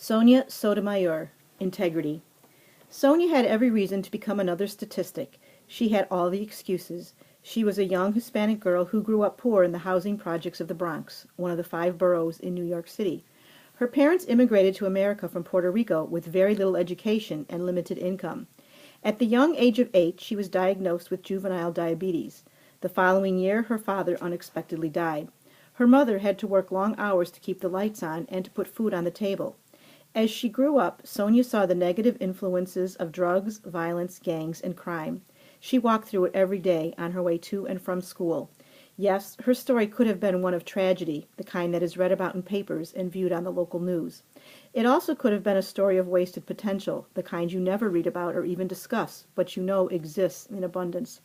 Sonia Sotomayor, Integrity. Sonia had every reason to become another statistic. She had all the excuses. She was a young Hispanic girl who grew up poor in the housing projects of the Bronx, one of the 5 boroughs in New York City. Her parents immigrated to America from Puerto Rico with very little education and limited income. At the young age of 8, she was diagnosed with juvenile diabetes. The following year, her father unexpectedly died. Her mother had to work long hours to keep the lights on and to put food on the table. As she grew up, Sonia saw the negative influences of drugs, violence, gangs, and crime. She walked through it every day on her way to and from school. Yes, her story could have been one of tragedy, the kind that is read about in papers and viewed on the local news. It also could have been a story of wasted potential, the kind you never read about or even discuss, but you know exists in abundance.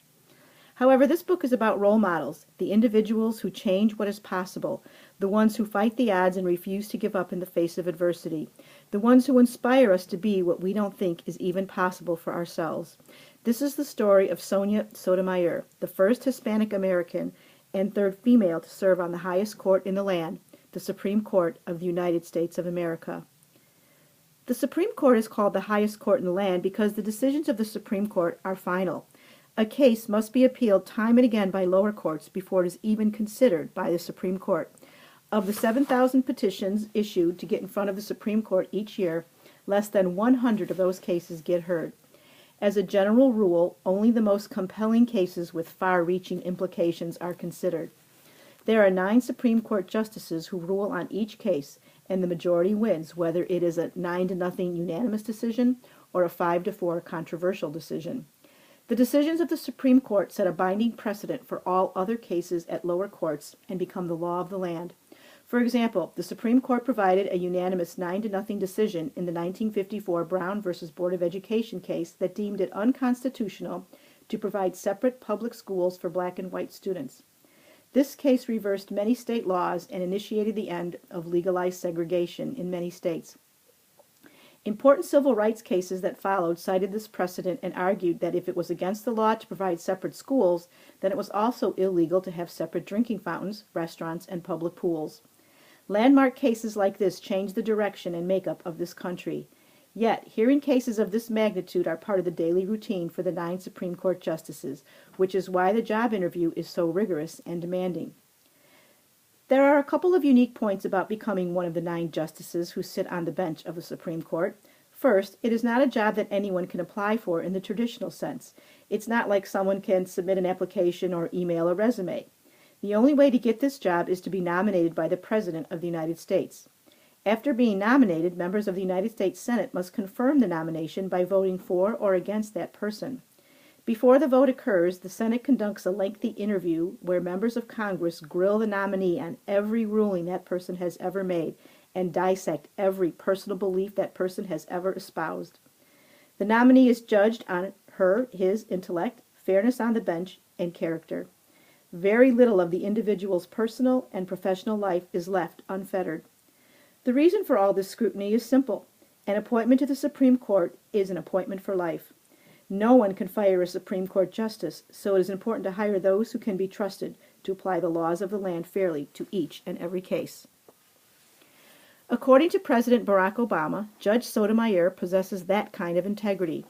However, this book is about role models, the individuals who change what is possible, the ones who fight the odds and refuse to give up in the face of adversity, the ones who inspire us to be what we don't think is even possible for ourselves. This is the story of Sonia Sotomayor, the first Hispanic American and third female to serve on the highest court in the land, the Supreme Court of the United States of America. The Supreme Court is called the highest court in the land because the decisions of the Supreme Court are final. A case must be appealed time and again by lower courts before it is even considered by the Supreme Court. Of the 7,000 petitions issued to get in front of the Supreme Court each year, less than 100 of those cases get heard. As a general rule, only the most compelling cases with far-reaching implications are considered. There are 9 Supreme Court justices who rule on each case, and the majority wins, whether it is a 9-0 unanimous decision or a 5-4 controversial decision. The decisions of the Supreme Court set a binding precedent for all other cases at lower courts and become the law of the land. For example, the Supreme Court provided a unanimous 9-0 decision in the 1954 Brown v. Board of Education case that deemed it unconstitutional to provide separate public schools for black and white students. This case reversed many state laws and initiated the end of legalized segregation in many states. Important civil rights cases that followed cited this precedent and argued that if it was against the law to provide separate schools, then it was also illegal to have separate drinking fountains, restaurants, and public pools. Landmark cases like this changed the direction and makeup of this country. Yet, hearing cases of this magnitude are part of the daily routine for the 9 Supreme Court justices, which is why the job interview is so rigorous and demanding. There are a couple of unique points about becoming one of the 9 justices who sit on the bench of the Supreme Court. First, it is not a job that anyone can apply for in the traditional sense. It's not like someone can submit an application or email a resume. The only way to get this job is to be nominated by the President of the United States. After being nominated, members of the United States Senate must confirm the nomination by voting for or against that person. Before the vote occurs, the Senate conducts a lengthy interview where members of Congress grill the nominee on every ruling that person has ever made and dissect every personal belief that person has ever espoused. The nominee is judged on his intellect, fairness on the bench, and character. Very little of the individual's personal and professional life is left unfettered. The reason for all this scrutiny is simple. An appointment to the Supreme Court is an appointment for life. No one can fire a Supreme Court justice, so it is important to hire those who can be trusted to apply the laws of the land fairly to each and every case. According to President Barack Obama, Judge Sotomayor possesses that kind of integrity.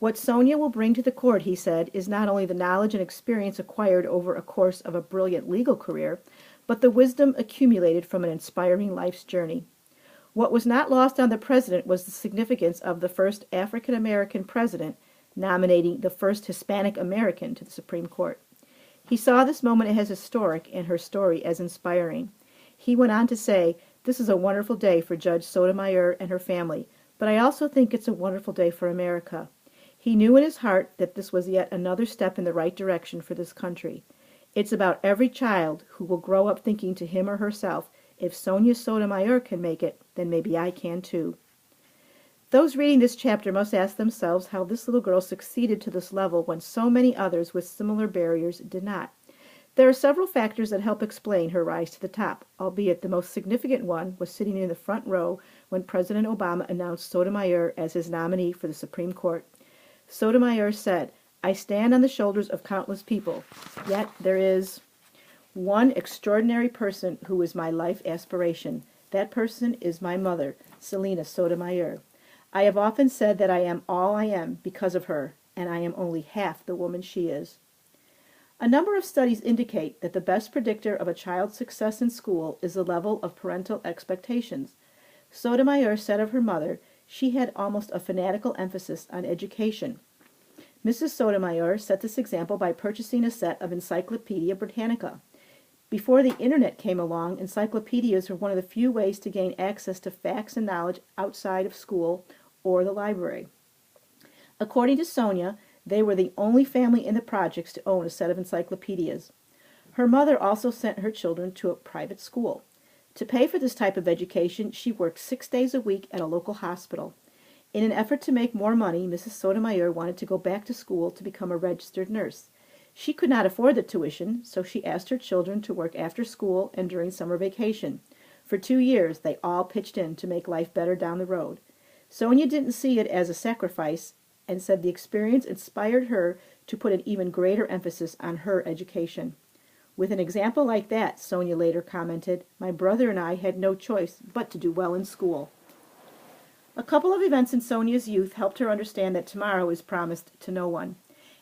What Sonia will bring to the court, he said, is not only the knowledge and experience acquired over a course of a brilliant legal career, but the wisdom accumulated from an inspiring life's journey. What was not lost on the president was the significance of the first African American president nominating the first Hispanic American to the Supreme Court. He saw this moment as historic and her story as inspiring. He went on to say, "This is a wonderful day for Judge Sotomayor and her family, but I also think it's a wonderful day for America." He knew in his heart that this was yet another step in the right direction for this country. It's about every child who will grow up thinking to him or herself, if Sonia Sotomayor can make it, then maybe I can too. Those reading this chapter must ask themselves how this little girl succeeded to this level when so many others with similar barriers did not. There are several factors that help explain her rise to the top, albeit the most significant one was sitting in the front row when President Obama announced Sotomayor as his nominee for the Supreme Court. Sotomayor said, "I stand on the shoulders of countless people, yet there is one extraordinary person who is my life aspiration. That person is my mother, Sonia Sotomayor. I have often said that I am all I am because of her, and I am only half the woman she is. A number of studies indicate that the best predictor of a child's success in school is the level of parental expectations. Sotomayor said of her mother, she had almost a fanatical emphasis on education. Mrs. Sotomayor set this example by purchasing a set of Encyclopedia Britannica. Before the internet came along, encyclopedias were one of the few ways to gain access to facts and knowledge outside of school or the library. According to Sonia, they were the only family in the projects to own a set of encyclopedias. Her mother also sent her children to a private school. To pay for this type of education, she worked 6 days a week at a local hospital. In an effort to make more money, Mrs. Sotomayor wanted to go back to school to become a registered nurse. She could not afford the tuition, so she asked her children to work after school and during summer vacation. For 2 years, they all pitched in to make life better down the road. Sonia didn't see it as a sacrifice and said the experience inspired her to put an even greater emphasis on her education. With an example like that, Sonia later commented, my brother and I had no choice but to do well in school. A couple of events in Sonia's youth helped her understand that tomorrow is promised to no one.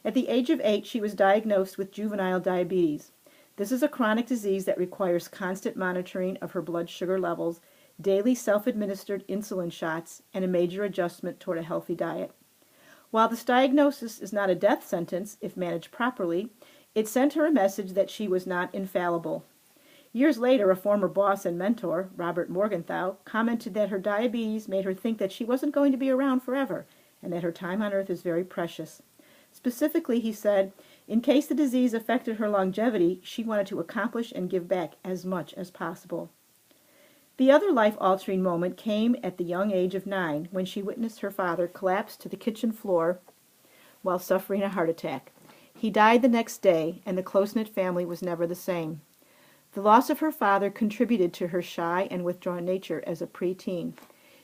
At the age of 8, she was diagnosed with juvenile diabetes. This is a chronic disease that requires constant monitoring of her blood sugar levels, daily self-administered insulin shots, and a major adjustment toward a healthy diet. While this diagnosis is not a death sentence if managed properly, it sent her a message that she was not infallible. Years later, a former boss and mentor, Robert Morgenthau, commented that her diabetes made her think that she wasn't going to be around forever and that her time on earth is very precious. Specifically, he said, in case the disease affected her longevity, she wanted to accomplish and give back as much as possible. The other life-altering moment came at the young age of 9 when she witnessed her father collapse to the kitchen floor while suffering a heart attack. He died the next day, and the close-knit family was never the same. The loss of her father contributed to her shy and withdrawn nature as a preteen.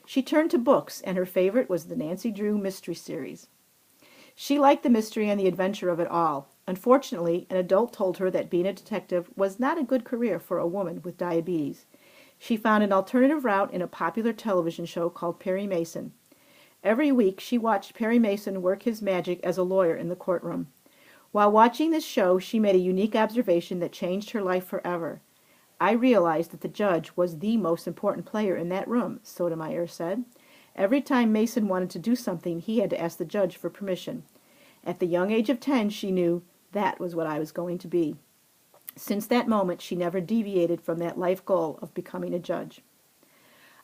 She turned to books, and her favorite was the Nancy Drew mystery series. She liked the mystery and the adventure of it all. Unfortunately, an adult told her that being a detective was not a good career for a woman with diabetes. She found an alternative route in a popular television show called Perry Mason. Every week, she watched Perry Mason work his magic as a lawyer in the courtroom. While watching this show, she made a unique observation that changed her life forever. I realized that the judge was the most important player in that room, Sotomayor said. Every time Mason wanted to do something, he had to ask the judge for permission. At the young age of 10, she knew that was what I was going to be. Since that moment, she never deviated from that life goal of becoming a judge.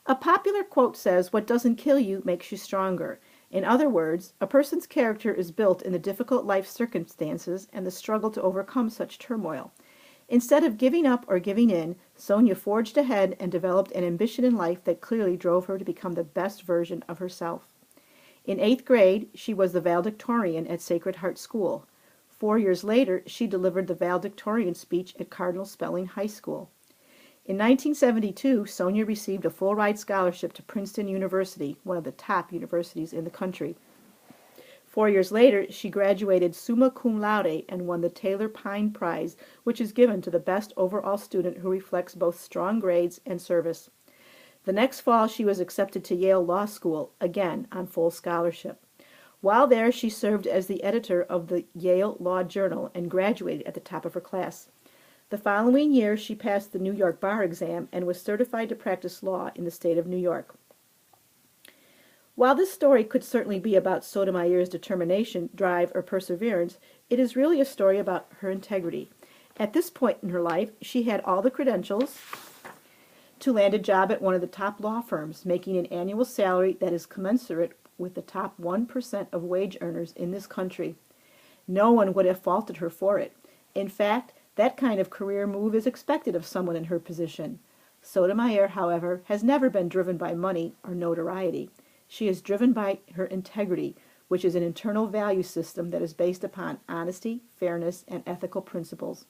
A popular quote says, what doesn't kill you makes you stronger. In other words, a person's character is built in the difficult life circumstances and the struggle to overcome such turmoil. Instead of giving up or giving in, Sonia forged ahead and developed an ambition in life that clearly drove her to become the best version of herself. In 8th grade, she was the valedictorian at Sacred Heart School. 4 years later, she delivered the valedictorian speech at Cardinal Spelling High School. In 1972, Sonia received a full-ride scholarship to Princeton University, one of the top universities in the country. 4 years later, she graduated summa cum laude and won the Taylor Pine Prize, which is given to the best overall student who reflects both strong grades and service. The next fall, she was accepted to Yale Law School, again on full scholarship. While there, she served as the editor of the Yale Law Journal and graduated at the top of her class. The following year, she passed the New York bar exam and was certified to practice law in the state of New York. While this story could certainly be about Sotomayor's determination, drive, or perseverance, it is really a story about her integrity. At this point in her life, she had all the credentials to land a job at one of the top law firms, making an annual salary that is commensurate with the top 1% of wage earners in this country. No one would have faulted her for it. In fact, that kind of career move is expected of someone in her position. Sotomayor, however, has never been driven by money or notoriety. She is driven by her integrity, which is an internal value system that is based upon honesty, fairness, and ethical principles.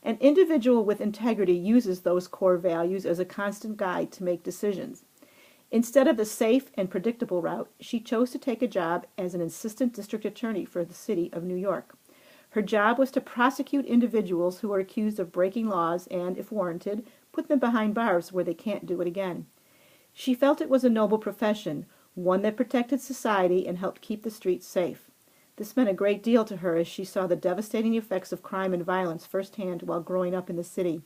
An individual with integrity uses those core values as a constant guide to make decisions. Instead of the safe and predictable route, she chose to take a job as an assistant district attorney for the city of New York. Her job was to prosecute individuals who were accused of breaking laws and, if warranted, put them behind bars where they can't do it again. She felt it was a noble profession, one that protected society and helped keep the streets safe. This meant a great deal to her as she saw the devastating effects of crime and violence firsthand while growing up in the city.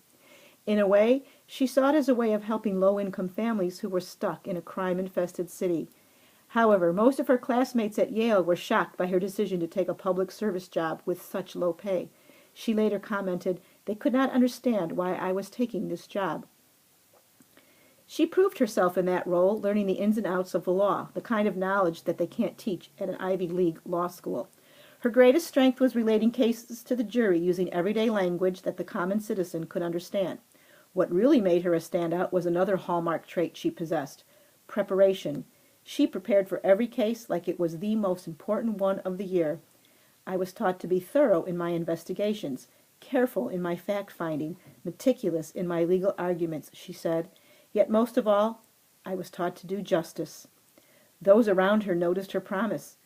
In a way, she saw it as a way of helping low-income families who were stuck in a crime-infested city. However, most of her classmates at Yale were shocked by her decision to take a public service job with such low pay. She later commented, "They could not understand why I was taking this job." She proved herself in that role, learning the ins and outs of the law, the kind of knowledge that they can't teach at an Ivy League law school. Her greatest strength was relating cases to the jury using everyday language that the common citizen could understand. What really made her a standout was another hallmark trait she possessed: preparation. She prepared for every case like it was the most important one of the year. "I was taught to be thorough in my investigations, careful in my fact-finding, meticulous in my legal arguments," she said. "Yet most of all, I was taught to do justice." Those around her noticed her promise.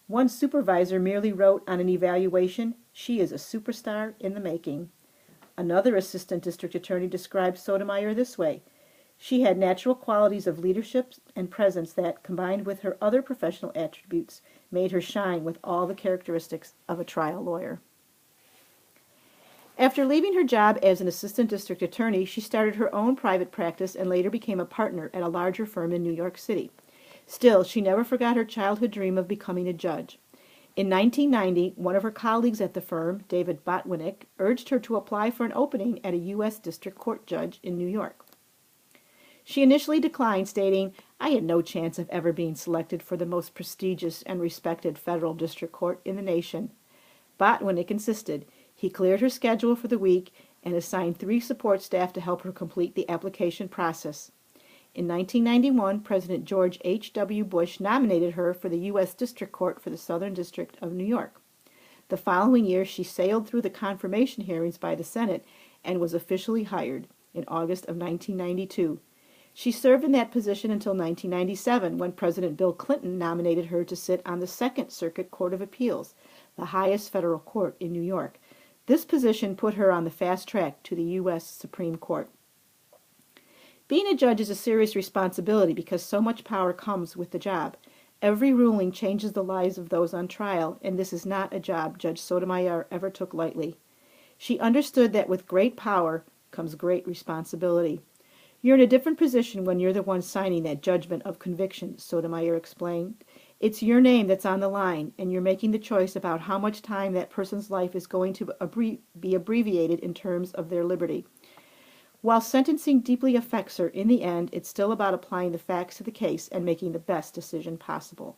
One supervisor merely wrote on an evaluation, "She is a superstar in the making." Another assistant district attorney described Sotomayor this way: "She had natural qualities of leadership and presence that, combined with her other professional attributes, made her shine with all the characteristics of a trial lawyer." After leaving her job as an assistant district attorney, she started her own private practice and later became a partner at a larger firm in New York City. Still, she never forgot her childhood dream of becoming a judge. In 1990, one of her colleagues at the firm, David Botwinick, urged her to apply for an opening at a U.S. District Court judge in New York. She initially declined, stating, "I had no chance of ever being selected for the most prestigious and respected federal district court in the nation." Botwinick insisted. He cleared her schedule for the week and assigned 3 support staff to help her complete the application process. In 1991, President George H.W. Bush nominated her for the U.S. District Court for the Southern District of New York. The following year, she sailed through the confirmation hearings by the Senate and was officially hired in August of 1992. She served in that position until 1997, when President Bill Clinton nominated her to sit on the Second Circuit Court of Appeals, the highest federal court in New York. This position put her on the fast track to the U.S. Supreme Court. Being a judge is a serious responsibility because so much power comes with the job. Every ruling changes the lives of those on trial, and this is not a job Judge Sotomayor ever took lightly. She understood that with great power comes great responsibility. "You're in a different position when you're the one signing that judgment of conviction," Sotomayor explained. "It's your name that's on the line, and you're making the choice about how much time that person's life is going to be abbreviated in terms of their liberty." While sentencing deeply affects her, in the end, it's still about applying the facts to the case and making the best decision possible.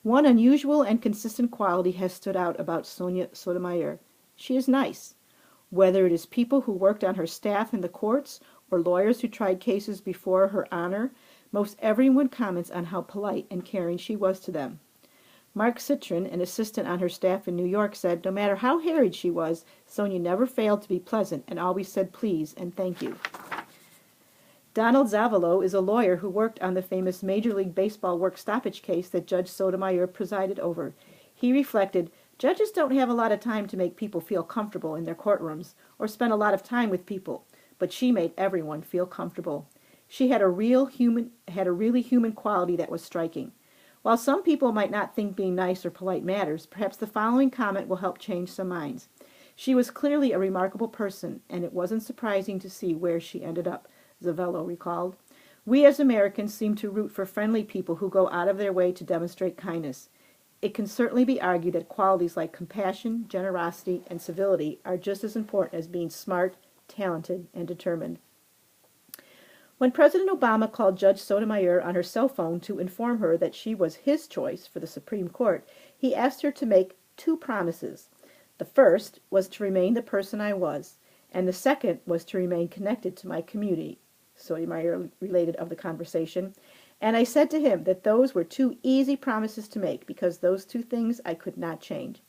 One unusual and consistent quality has stood out about Sonia Sotomayor. She is nice. Whether it is people who worked on her staff in the courts or lawyers who tried cases before her honor, most everyone comments on how polite and caring she was to them. Mark Citron, an assistant on her staff in New York, said, "No matter how harried she was, Sonia never failed to be pleasant and always said please and thank you." Donald Zavalo is a lawyer who worked on the famous Major League Baseball work stoppage case that Judge Sotomayor presided over. He reflected, "Judges don't have a lot of time to make people feel comfortable in their courtrooms or spend a lot of time with people, but she made everyone feel comfortable. She had a really human quality that was striking." While some people might not think being nice or polite matters, perhaps the following comment will help change some minds. "She was clearly a remarkable person, and it wasn't surprising to see where she ended up," Zavello recalled. "We as Americans seem to root for friendly people who go out of their way to demonstrate kindness. It can certainly be argued that qualities like compassion, generosity, and civility are just as important as being smart, talented, and determined." When President Obama called Judge Sotomayor on her cell phone to inform her that she was his choice for the Supreme Court, he asked her to make 2 promises. The first was to remain the person I was, and the second was to remain connected to my community, Sotomayor related of the conversation. "And I said to him that those were 2 easy promises to make because those 2 things I could not change."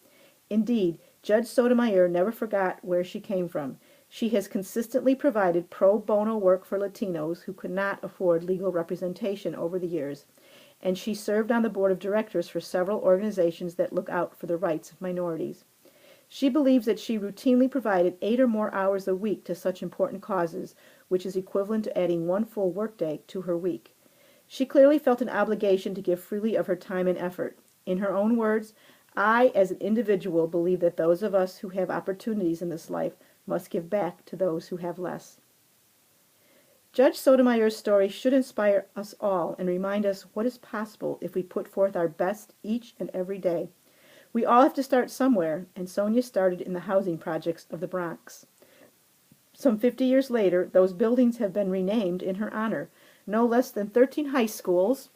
Indeed, Judge Sotomayor never forgot where she came from. She has consistently provided pro bono work for Latinos who could not afford legal representation over the years, and she served on the board of directors for several organizations that look out for the rights of minorities. She believes that she routinely provided 8 or more hours a week to such important causes, which is equivalent to adding 1 full workday to her week. She clearly felt an obligation to give freely of her time and effort. In her own words, I, as an individual, believe that those of us who have opportunities in this life must give back to those who have less. Judge Sotomayor's story should inspire us all and remind us what is possible if we put forth our best each and every day. We all have to start somewhere, and Sonia started in the housing projects of the Bronx. Some 50 years later, those buildings have been renamed in her honor. No less than 13 high schools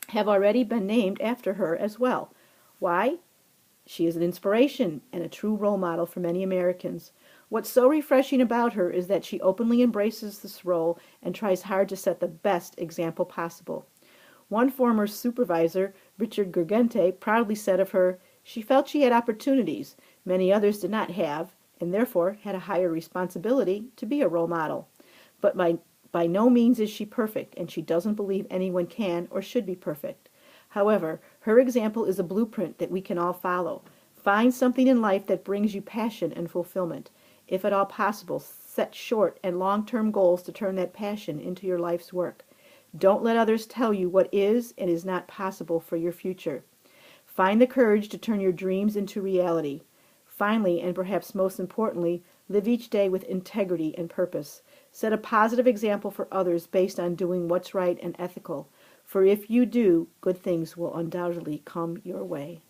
have already been named after her as well. Why? She is an inspiration and a true role model for many Americans. What's so refreshing about her is that she openly embraces this role and tries hard to set the best example possible. One former supervisor, Richard Gurgente, proudly said of her, she felt she had opportunities many others did not have, and therefore had a higher responsibility to be a role model. But by no means is she perfect, and she doesn't believe anyone can or should be perfect. However, her example is a blueprint that we can all follow. Find something in life that brings you passion and fulfillment. If at all possible, set short and long-term goals to turn that passion into your life's work. Don't let others tell you what is and is not possible for your future. Find the courage to turn your dreams into reality. Finally, and perhaps most importantly, live each day with integrity and purpose. Set a positive example for others based on doing what's right and ethical. For if you do, good things will undoubtedly come your way.